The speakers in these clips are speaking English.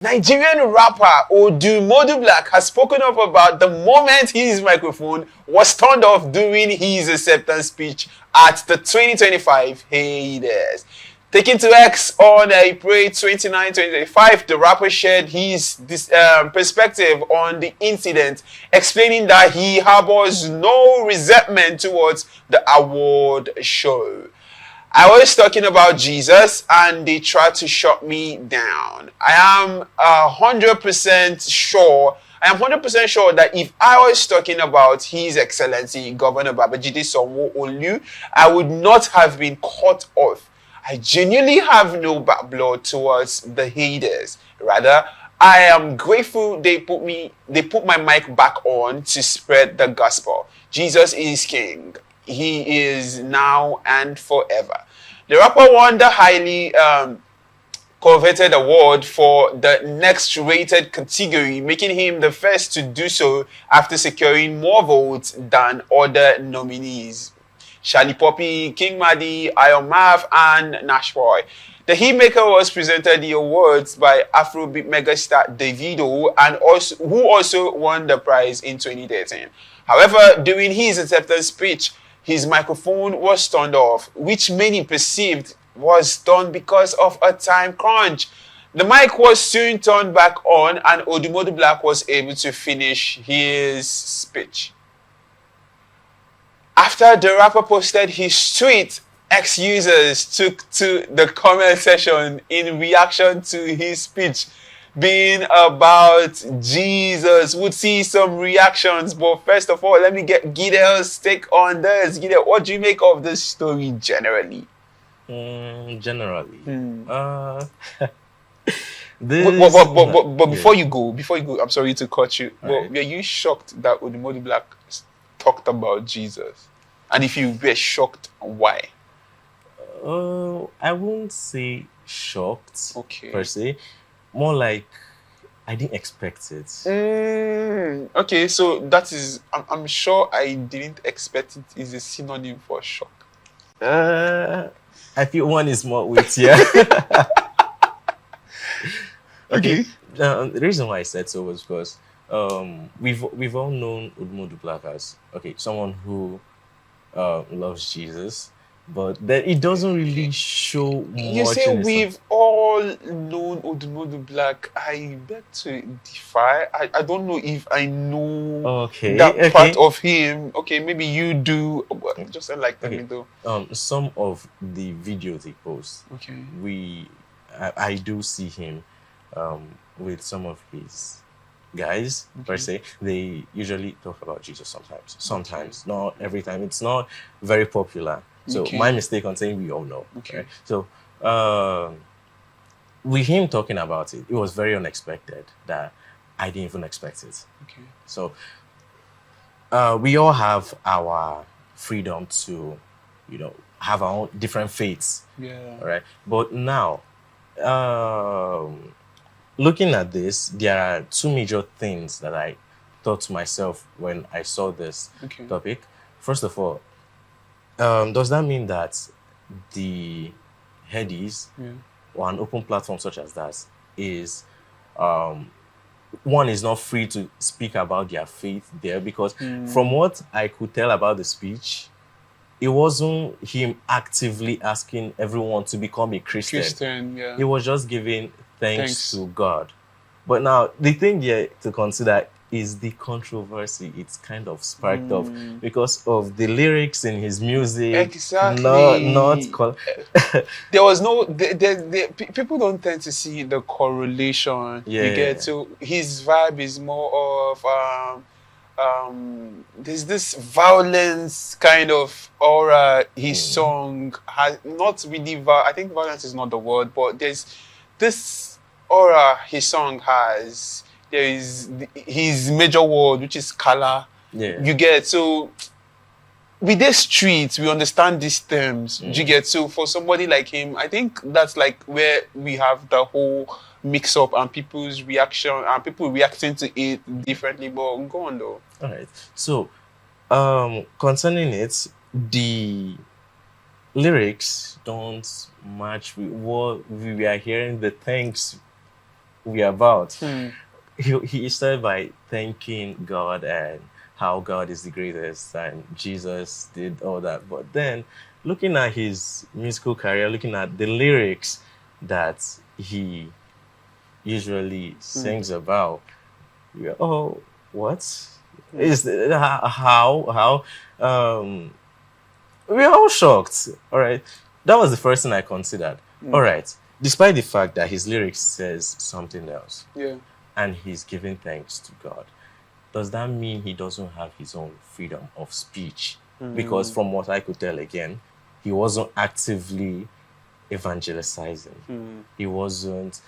Nigerian rapper Odumodublvck has spoken up about the moment his microphone was turned off during his acceptance speech at the 2025 Haedies. Taking to X on April 29, 2025, the rapper shared his perspective on the incident, explaining that he harbors no resentment towards the award show. I was talking about Jesus and they tried to shut me down. I am 100% sure that if I was talking about His Excellency Governor Babajide Sanwo-Olu, I would not have been cut off. I genuinely have no bad blood towards the haters. Rather, I am grateful they put my mic back on to spread the gospel. Jesus is King. He is now and forever. The rapper won the highly coveted award for the next rated category, making him the first to do so after securing more votes than other nominees. Charlie Poppy, King Madi, Iron Math, and Nashboy. The hitmaker was presented the awards by Afrobeat megastar Davido, and who also won the prize in 2013. However, during his acceptance speech, his microphone was turned off, which many perceived was done because of a time crunch. The mic was soon turned back on and Odumodublvck was able to finish his speech. After the rapper posted his tweet, ex-users took to the comment section in reaction to his speech being about Jesus. Would see some reactions, but first of all, let me get Gideon's take on this. Gideon, what do you make of this story generally? Generally, but before you go, I'm sorry to cut you. But were you shocked that Odumodublvck talked about Jesus? And if you were shocked, why? I won't say shocked, okay, per se. More like I didn't expect it. Okay, so that is, I'm sure I didn't expect it is a synonym for shock. I feel one is more weightier. Okay. The reason why I said so was because we've all known Odumodublvck as someone who loves Jesus, but that it doesn't really show much. You say we've all known Odumodublvck. I beg to defy. I don't know if I know that part of him. Okay, maybe you do. Just enlighten me though. Some of the videos he posts, I do see him with some of his guys, per se. They usually talk about Jesus sometimes, not every time. It's not very popular. So my mistake on saying we all know. Right? So with him talking about it, it was very unexpected that I didn't even expect it. So we all have our freedom to, have our own different faiths. Right? But now, looking at this, there are two major things that I thought to myself when I saw this topic. First of all, does that mean that the Headies or an open platform such as that is one is not free to speak about their faith there? Because from what I could tell about the speech, it wasn't him actively asking everyone to become a Christian. He was just giving thanks to God. But now the thing here to consider is the controversy it's kind of sparked up because of the lyrics in his music. There was no people don't tend to see the correlation. You get, so his vibe is more of there's this violence kind of aura his song has. Not really I think violence is not the word, but there's this aura his song has. There is his major word, which is color. You get, so with the streets, we understand these terms. You get, so for somebody like him, I think that's like where we have the whole mix up and people's reaction and people reacting to it differently. But go on though. All right. So, concerning it, the lyrics don't match with what we are hearing. The thanks we're about. He started by thanking God and how God is the greatest and Jesus did all that. But then looking at his musical career, looking at the lyrics that he usually sings about, oh, what? Is how? We're all shocked. All right. That was the first thing I considered. All right. Despite the fact that his lyrics says something else. Yeah. And he's giving thanks to God. Does that mean he doesn't have his own freedom of speech? Because from what I could tell, again, he wasn't actively evangelizing. He wasn't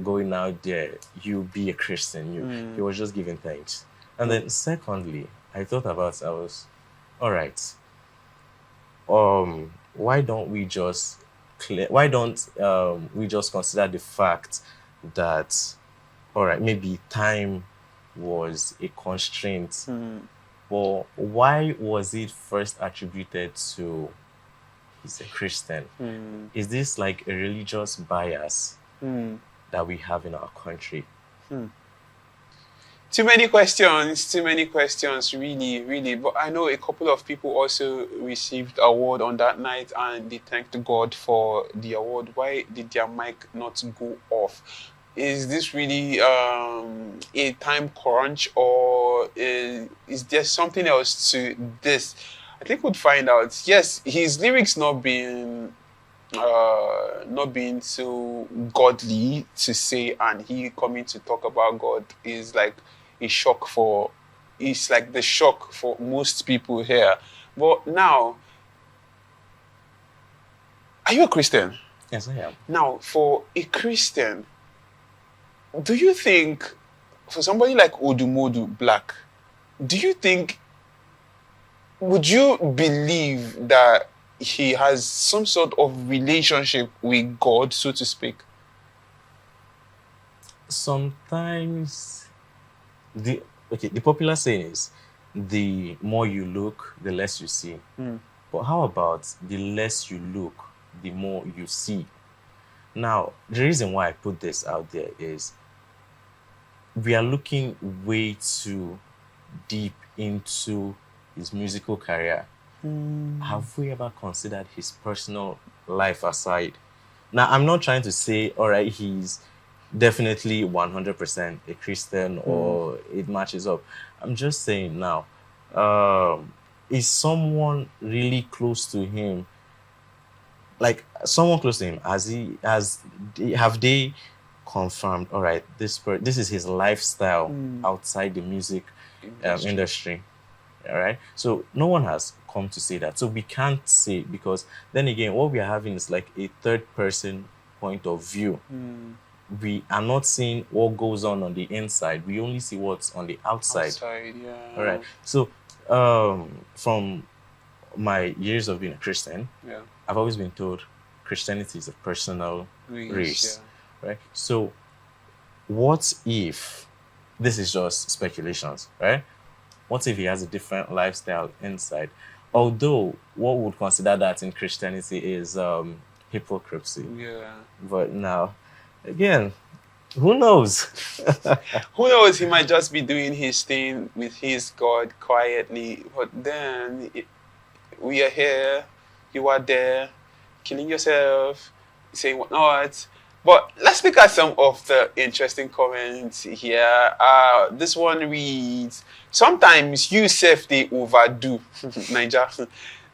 going out there, you be a Christian. He was just giving thanks. And then secondly, I was, all right, why don't we just consider the fact that, all right, maybe time was a constraint, but why was it first attributed to he's a Christian? Is this like a religious bias that we have in our country? Too many questions, really, really. But I know a couple of people also received award on that night and they thanked God for the award. Why did their mic not go off? Is this really a time crunch, or is there something else to this? I think we'd find out. Yes, his lyrics not being so godly to say, and he coming to talk about God is like a shock it's like the shock for most people here. But now, are you a Christian? Yes, I am. Now, for a Christian, do you think, for somebody like Odumodublvck, would you believe that he has some sort of relationship with God, so to speak? Sometimes, the popular saying is, the more you look, the less you see. But how about the less you look, the more you see? Now, the reason why I put this out there is we are looking way too deep into his musical career. Have we ever considered his personal life aside? Now, I'm not trying to say, all right, he's definitely 100% a Christian or it matches up. I'm just saying now, is someone really close to him, like someone close to him, have they confirmed, all right, this is his lifestyle outside the music industry? All right, so no one has come to say that, so we can't say, because then again, what we are having is like a third person point of view. We are not seeing what goes on the inside. We only see what's on the outside. All right, so from my years of being a Christian, I've always been told Christianity is a personal race. Right? So what if, this is just speculations, right? What if he has a different lifestyle inside? Although what we would consider that in Christianity is hypocrisy. But now, again, who knows? Who knows? He might just be doing his thing with his God quietly. But then we are here, you are there, killing yourself, saying whatnot. But let's look at some of the interesting comments here. This one reads, sometimes you self they overdo, Niger.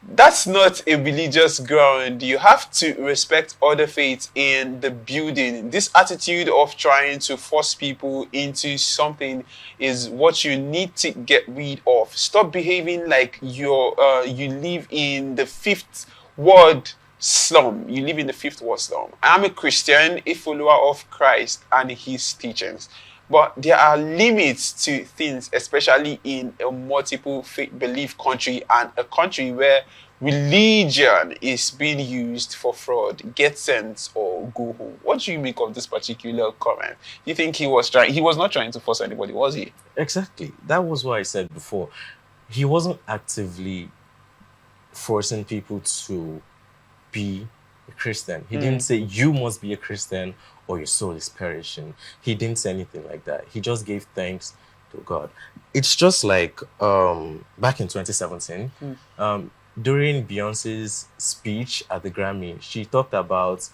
That's not a religious ground. You have to respect other faiths in the building. This attitude of trying to force people into something is what you need to get rid of. Stop behaving like you live in the fifth world slum. You live in the fifth world slum. I'm a Christian, a follower of Christ and his teachings. But there are limits to things, especially in a multiple faith belief country and a country where religion is being used for fraud. Get sense or go home. What do you make of this particular comment? You think he was not trying to force anybody, was he? Exactly. That was what I said before. He wasn't actively forcing people to be a Christian. He didn't say you must be a Christian or your soul is perishing. He didn't say anything like that. He just gave thanks to God. It's just like back in 2017, during Beyonce's speech at the Grammy, she talked about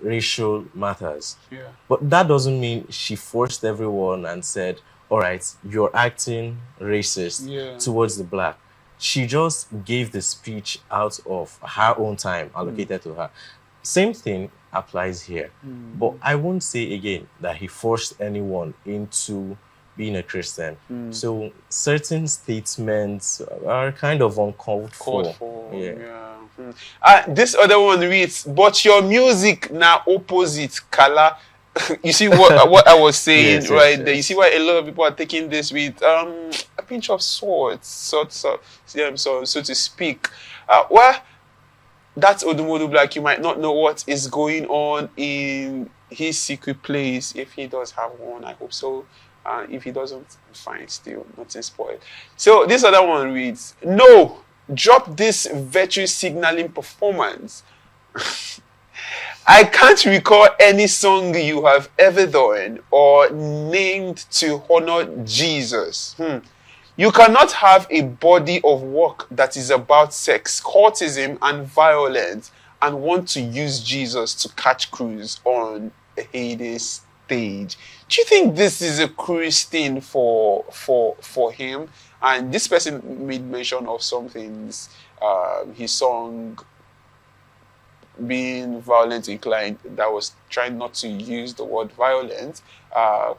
racial matters. Yeah. But that doesn't mean she forced everyone and said, all right, you're acting racist towards the black. She just gave the speech out of her own time allocated to her. Same thing applies here. But I won't say again that he forced anyone into being a Christian. So certain statements are kind of uncalled for. This other one reads, but your music now opposite color. You see what I was saying there. You see why a lot of people are taking this with a pinch of salt, so to speak. Well, that's Odumodublvck. You might not know what is going on in his secret place. If he does have one, I hope so. If he doesn't, fine, still nothing spoiled. So this other one reads, no, drop this virtue signaling performance. I can't recall any song you have ever done or named to honor Jesus. You cannot have a body of work that is about sex, cultism, and violence and want to use Jesus to catch crews on a Haedies stage. Do you think this is a cruise thing for him? And this person made mention of some things. His song being violent inclined, that was trying not to use the word violent,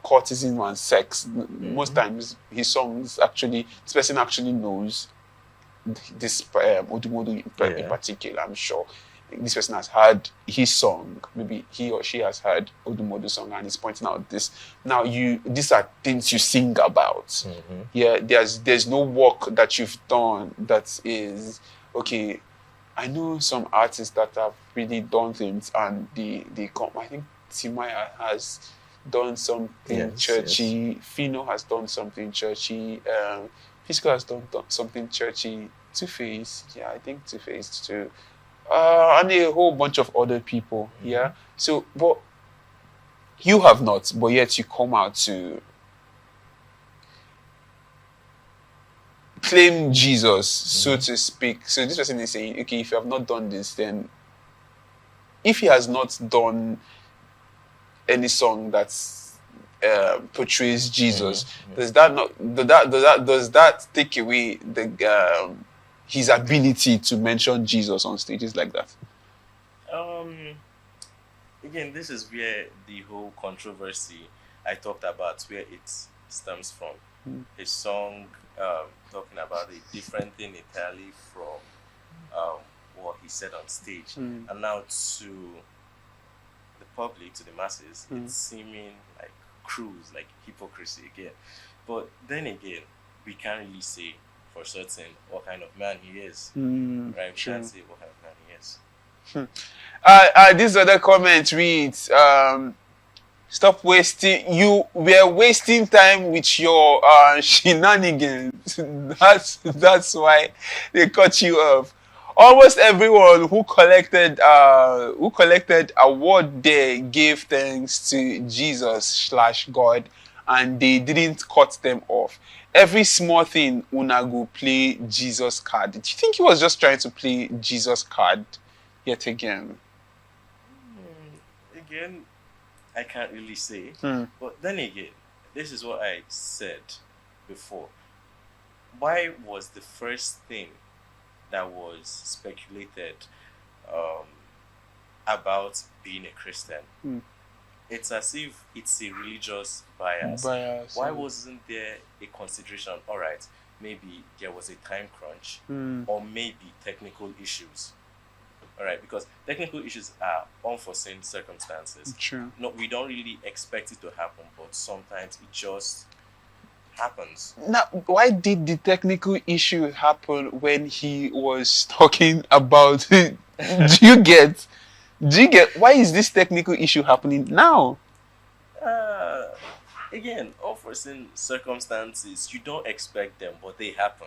courtesan and sex. Most times his songs actually, this person actually knows this Odumodu in particular, I'm sure. This person has heard his song, maybe he or she has heard Odumodu's song and is pointing out this. Now these are things you sing about. Yeah, there's no work that you've done that is okay. I know some artists that have really done things and they come. I think Timaya has done something churchy. Fino has done something churchy. Fisco has done something churchy. Two-Face, yeah, I think Two-Face too. And a whole bunch of other people, yeah. So, but you have not, but yet you come out to claim Jesus, so to speak. So this person is saying, okay, if you have not done this, then if he has not done any song that portrays Jesus, does that take away the his ability to mention Jesus on stages like that? Again, this is where the whole controversy I talked about, where it stems from. His song talking about a different thing entirely from what he said on stage. And now to the public, to the masses, it's seeming like cruise, like hypocrisy again. But then again, we can't really say for certain what kind of man he is. Right? We can't say what kind of man he is. This other comment reads, stop wasting. You were wasting time with your shenanigans. That's why they cut you off. Almost everyone who collected award there gave thanks to Jesus/God, and they didn't cut them off. Every small thing, Unago play Jesus card. Do you think he was just trying to play Jesus card yet again? Again, I can't really say. But then again, this is what I said before. Why was the first thing that was speculated about being a Christian? It's as if it's a religious bias. Why wasn't there a consideration? All right, maybe there was a time crunch, or maybe technical issues. All right, because technical issues are unforeseen circumstances. True. No, we don't really expect it to happen, but sometimes it just happens. Now, why did the technical issue happen when he was talking about? Do you get? Why is this technical issue happening now? Again, unforeseen circumstances, you don't expect them, but they happen.